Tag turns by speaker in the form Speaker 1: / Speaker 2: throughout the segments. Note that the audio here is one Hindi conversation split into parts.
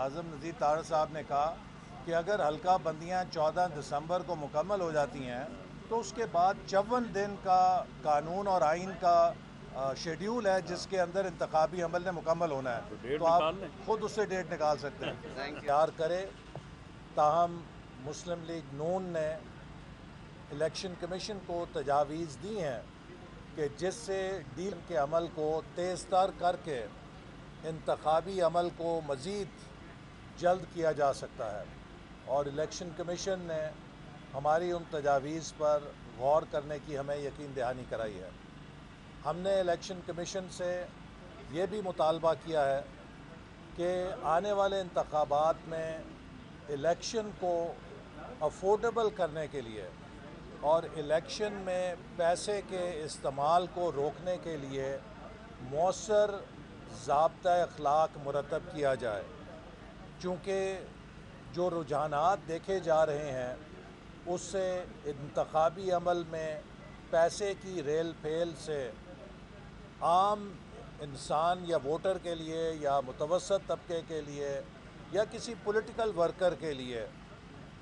Speaker 1: आज़म नज़ीर तारड़ साहब ने कहा कि अगर हल्का बंदियाँ 14 दिसंबर को मुकम्मल हो जाती हैं तो उसके बाद 54 दिन का कानून और आइन का शेड्यूल है जिसके अंदर इंतखाबी अमल ने मुकम्मल होना है, तो आप खुद उससे डेट निकाल सकते हैं। तैयार करें। ताहम मुस्लिम लीग नून ने इलेक्शन कमीशन को तजावीज़ दी हैं कि जिससे डील के अमल को तेज़ तर करके इंतखाबी अमल को मज़ीद जल्द किया जा सकता है, और इलेक्शन कमीशन ने हमारी उन तजावीज़ पर गौर करने की हमें यकीन दहानी कराई है। हमने इलेक्शन कमीशन से ये भी मुतालबा किया है कि आने वाले इंतखाबात में इलेक्शन को अफोर्डेबल करने के लिए और इलेक्शन में पैसे के इस्तेमाल को रोकने के लिए मौसर ज़ाब्ता अखलाक मुरतब किया जाए, चूँकि जो रुझानात देखे जा रहे हैं उससे इंतखाबी अमल में पैसे की रेल फेल से आम इंसान या वोटर के लिए या मुतवसत तबके के लिए या किसी पॉलिटिकल वर्कर के लिए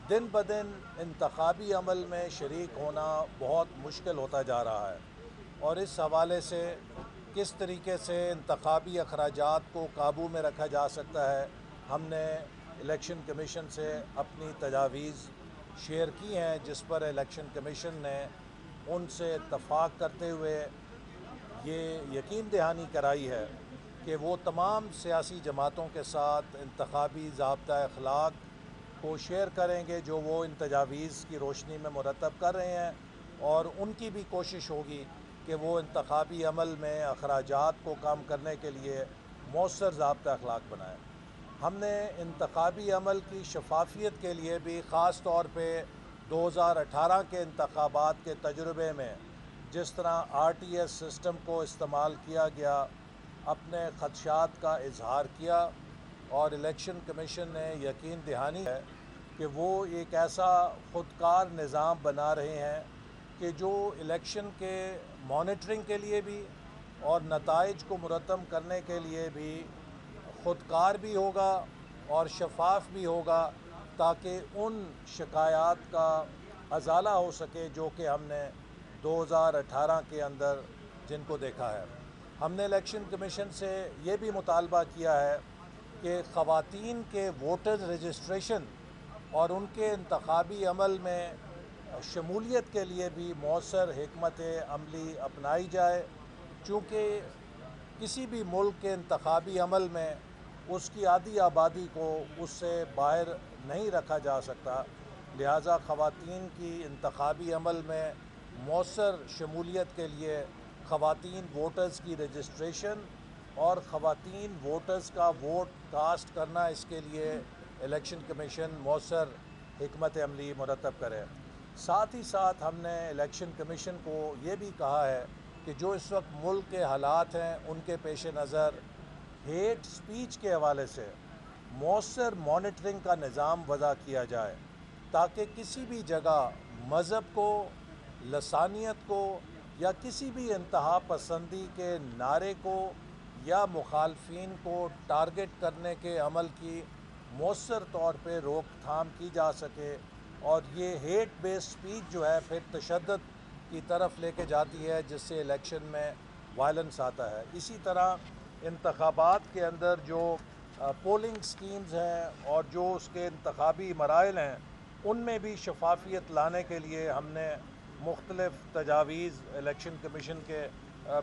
Speaker 1: दिन ब दिन इंतखाबी अमल में शरीक होना बहुत मुश्किल होता जा रहा है। और इस हवाले से किस तरीके से इंतखाबी अखराजात को काबू में रखा जा सकता है, हमने इलेक्शन कमीशन से अपनी तजावीज़ शेयर की हैं, जिस पर इलेक्शन कमीशन ने उनसे इत्तफाक करते हुए ये यकीन दहानी कराई है कि वो तमाम सियासी जमातों के साथ इंतखाबी ज़ाब्ता अखलाक को शेयर करेंगे जो वो इन तजावीज़ की रोशनी में मुरतब कर रहे हैं, और उनकी भी कोशिश होगी कि वो इंतखाबी अमल में अखराजात को कम करने के लिए मौसर ज़ाब्ता अखलाक बनाएँ। हमने इंतखाबी अमल की शफाफियत के लिए भी ख़ास तौर पे 2018 के इंतखाबात के तजुर्बे में जिस तरह RTS सिस्टम को इस्तेमाल किया गया, अपने ख़दशात का इजहार किया, और इलेक्शन कमीशन ने यकीन दहानी है कि वो एक ऐसा ख़ुदकार निज़ाम बना रहे हैं कि जो इलेक्शन के मॉनिटरिंग के लिए भी और नताइज को मुरतब करने के लिए भी ख़ुदकार भी होगा और शफाफ भी होगा, ताकि उन शिकायत का अजाला हो सके जो कि हमने 2018 के अंदर जिनको देखा है। हमने इलेक्शन कमीशन से ये भी मुतालबा किया है कि ख़वातीन के वोटर रजिस्ट्रेशन और उनके इंतखाबी अमल में शमूलियत के लिए भी मौसर हिकमत अमली अपनाई जाए, चूँकि किसी भी मुल्क के इंतखाबी अमल में उसकी आधी आबादी को उससे बाहर नहीं रखा जा सकता। लिहाजा ख़वातीन की इंतखाबी अमल में मौसर शमूलियत के लिए ख़वातीन वोटर्स की रजिस्ट्रेशन और ख़वातीन वोटर्स का वोट कास्ट करना, इसके लिए इलेक्शन कमीशन मौसर हिकमत अमली मुरतब करे। साथ ही साथ हमने इलेक्शन कमीशन को ये भी कहा है कि जो इस वक्त मुल्क के हालात हैं उनके पेश नज़र हेट स्पीच के हवाले से मौसर मॉनिटरिंग का निज़ाम वज़ा किया जाए, ताकि किसी भी जगह मज़हब को, लसानियत को या किसी भी इंतहा पसंदी के नारे को या मुखालफिन को टारगेट करने के अमल की मौसर तौर पे रोकथाम की जा सके, और ये हेट बेस्ड स्पीच जो है फिर तशद्दुद की तरफ लेके जाती है, जिससे इलेक्शन में वायलेंस आता है। इसी तरह इंतखाबात के अंदर जो पोलिंग स्कीम्स हैं और जो उसके इंतखाबी मराइल हैं उनमें भी शफाफियत लाने के लिए हमने मुख्तलिफ़ तजावीज़ इलेक्शन कमीशन के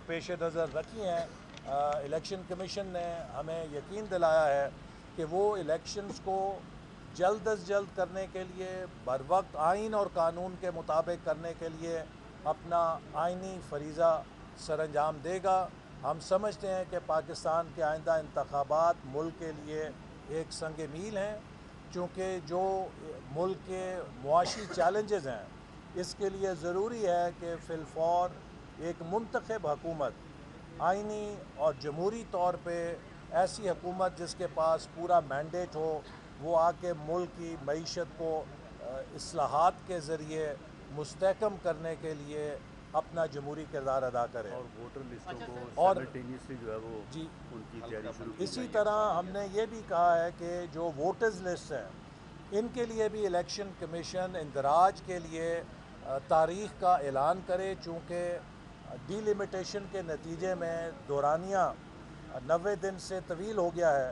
Speaker 1: पेश नज़र रखी हैं। इलेक्शन कमीशन ने हमें यकीन दिलाया है कि वो इलेक्शंस को जल्द अज जल्द करने के लिए, बर वक्त आइन और कानून के मुताबिक करने के लिए अपना आइनी फरीज़ा सरअंजाम देगा। हम समझते हैं कि पाकिस्तान के आइंदा इंतखाबात मुल्क के लिए एक संग मील हैं, चूँकि जो मुल्क के मुआशी चैलेंजेस हैं इसके लिए ज़रूरी है कि फ़िलफ़ौर एक मुंतखब हुकूमत, आइनी और जमहूरी तौर पे ऐसी हुकूमत जिसके पास पूरा मैंडेट हो, वो आके मुल्क की मईशत को इस्लाहात के ज़रिए मुस्तहकम करने के लिए अपना जमहूरी किरदार अदा करे।
Speaker 2: और वोटर लिस्टों को
Speaker 1: और
Speaker 2: साइमल्टेनियसली जो है वो
Speaker 1: जी
Speaker 2: उनकी तैयारी शुरू की
Speaker 1: इसी
Speaker 2: जाएगी।
Speaker 1: तरह हमने ये भी कहा है कि जो वोटर्स लिस्ट हैं इनके लिए भी इलेक्शन कमीशन इंदराज के लिए तारीख़ का ऐलान करे, चूँकि डिलिमिटेशन के नतीजे में दौरानिया 90 दिन से तवील हो गया है,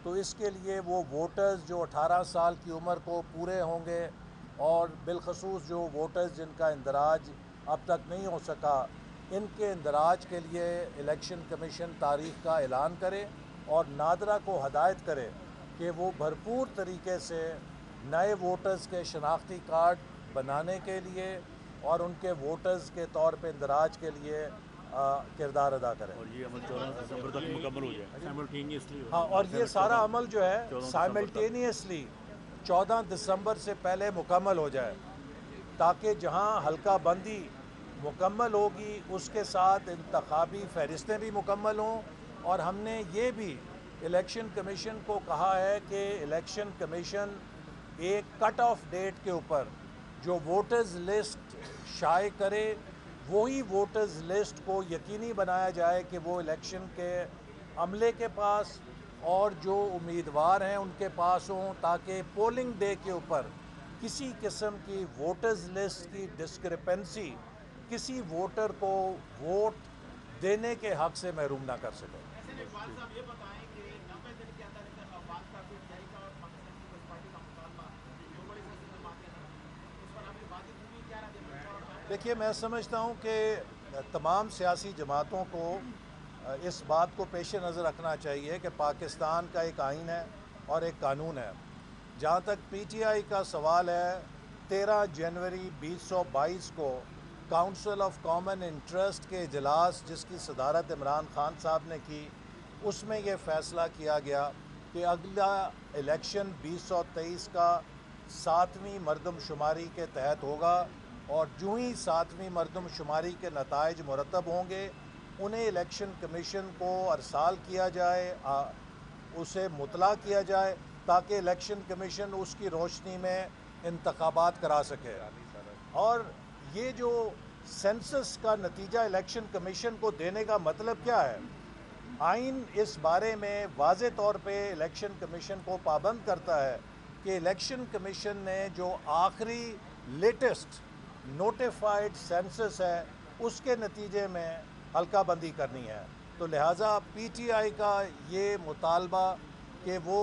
Speaker 1: तो इसके लिए वो वोटर्स जो 18 साल की उम्र को पूरे होंगे और बिलखसूस जो वोटर्स जिनका इंदराज अब तक नहीं हो सका, इनके इंदराज के लिए इलेक्शन कमीशन तारीख़ का ऐलान करे और नादरा को हदायत करे कि वो भरपूर तरीके से नए वोटर्स के शनाख्ती कार्ड बनाने के लिए और उनके वोटर्स के तौर पे इंदराज के लिए किरदार अदा करें।
Speaker 2: और ये अमल 14 दिसंबर तक मुकम्मल हो जाए साइमल्टेनियसली।
Speaker 1: हाँ, और ये सारा अमल जो है साइमल्टेनियसली 14 दिसंबर से पहले मुकम्मल हो जाए, ताकि जहाँ हल्का बंदी मुकम्मल होगी उसके साथ इंतखाबी फहरिस्तें भी मुकम्मल हों। और हमने ये भी इलेक्शन कमीशन को कहा है कि इलेक्शन कमीशन एक कट ऑफ डेट के ऊपर जो वोटर्स लिस्ट शाये करे, वही वोटर्स लिस्ट को यकीनी बनाया जाए कि वो इलेक्शन के अमले के पास और जो उम्मीदवार हैं उनके पास हों, ताकि पोलिंग डे के ऊपर किसी किस्म की वोटर्स लिस्ट की डिस्क्रिपेंसी किसी वोटर को वोट देने के हक से महरूम ना कर सके। देखिए, मैं समझता हूँ कि तमाम सियासी जमातों को इस बात को पेश नज़र रखना चाहिए कि पाकिस्तान का एक आइन है और एक कानून है। जहाँ तक PTI का सवाल है, 13 जनवरी 2022 को काउंसिल ऑफ कॉमन इंटरेस्ट के इजलास जिसकी सदारत इमरान खान साहब ने की, उसमें यह फ़ैसला किया गया कि अगला इलेक्शन 2023 का 7वीं मरदमशुमारी के तहत होगा और जो ही 7वीं मरदमशुमारी के नताइज मुरतब होंगे उन्हें इलेक्शन कमीशन को अरसाल किया जाए, उसे मुतला किया जाए, ताकि इलेक्शन कमीशन उसकी रोशनी में इंतखाबात करा सके। और ये जो सेंसस का नतीजा इलेक्शन कमीशन को देने का मतलब क्या है? आइन इस बारे में वाज़े तौर पे इलेक्शन कमीशन को पाबंद करता है कि इलेक्शन कमीशन ने जो आखिरी लेटेस्ट नोटिफाइड सेंसस है उसके नतीजे में हल्का बंदी करनी है। तो लिहाजा PTI का ये मुतालबा कि वो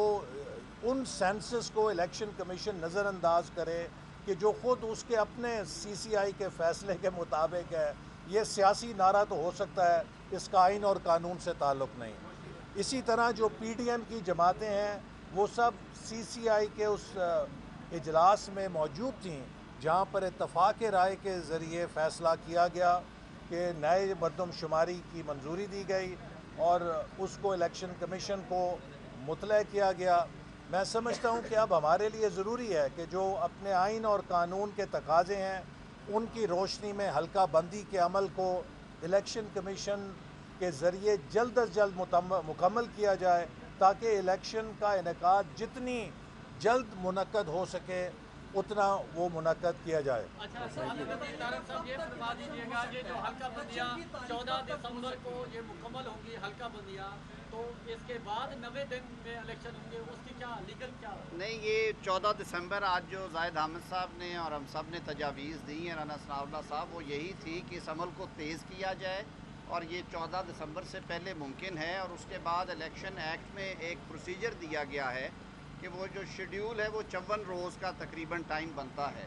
Speaker 1: उन सेंसस को इलेक्शन कमीशन नज़रअंदाज करे कि जो ख़ुद उसके अपने CCI के फ़ैसले के मुताबिक है, ये सियासी नारा तो हो सकता है, इसका आइन और कानून से ताल्लुक़ नहीं। इसी तरह जो PDM की जमातें हैं वो सब CCI के उस इजलास में मौजूद थीं जहाँ पर इत्तफ़ाक़ राय के ज़रिए फ़ैसला किया गया कि नए मरदमशुमारी की मंजूरी दी गई और उसको इलेक्शन कमीशन को मुतला किया गया। मैं समझता हूँ कि अब हमारे लिए ज़रूरी है कि जो अपने आइन और कानून के तकाज़े हैं उनकी रोशनी में हल्का बंदी के अमल को इलेक्शन कमीशन के ज़रिए जल्द अज जल्द मुकम्मल किया जाए, ताकि इलेक्शन का इनेकाद जितनी जल्द मुनक्कद हो सके उतना वो मुनक्कद किया जाए।
Speaker 3: अच्छा, साहब ये फरमा दीजिएगा, ये जो हल्का बंदियाँ 14 दिसंबर को ये मुकम्मल होंगी हल्का बंदियाँ, तो इसके बाद 90 दिन में इलेक्शन होंगे, उसकी क्या लीगल क्या
Speaker 4: नहीं, ये 14 दिसंबर आज जो जाहिद अहमद साहब ने और हम सब ने तजावीज़ दी हैं राना सनाउल्लाह साहब, वो यही थी कि इस अमल को तेज़ किया जाए और ये 14 दिसंबर से पहले मुमकिन है। और उसके बाद इलेक्शन एक्ट में एक प्रोसीजर दिया गया है कि वो जो शेड्यूल है वो 54 रोज़ का तकरीबन टाइम बनता है।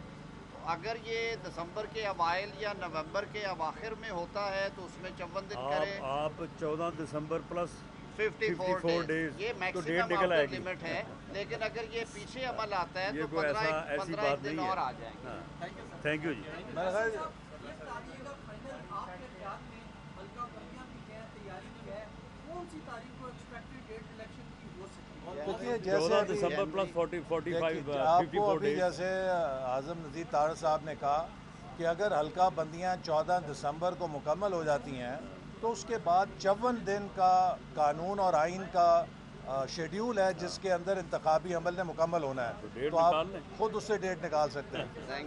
Speaker 4: तो अगर ये दिसंबर के अवाइल या नवंबर के अवाखिर में होता है तो उसमें 54 दिन करें।
Speaker 2: आप 14 दिसंबर प्लस
Speaker 4: 54 डेज ये मैक्सिमम आउटर लिमिट है। लेकिन अगर ये पीछे अमल आता है तो 15 दिन और आ जाएंगे।
Speaker 2: थैंक यू जी।
Speaker 1: देखिए,
Speaker 2: 14 दिसंबर प्लस 45
Speaker 1: आपको अभी जैसे आज़म नज़ीर तारड़ साहब ने कहा कि अगर हल्का बंदियाँ 14 दिसंबर को मुकम्मल हो जाती हैं तो उसके बाद 54 दिन का कानून और आइन का शेड्यूल है जिसके अंदर इंतखाबी अमल ने मुकम्मल होना है। तो आप खुद उससे डेट निकाल सकते हैं।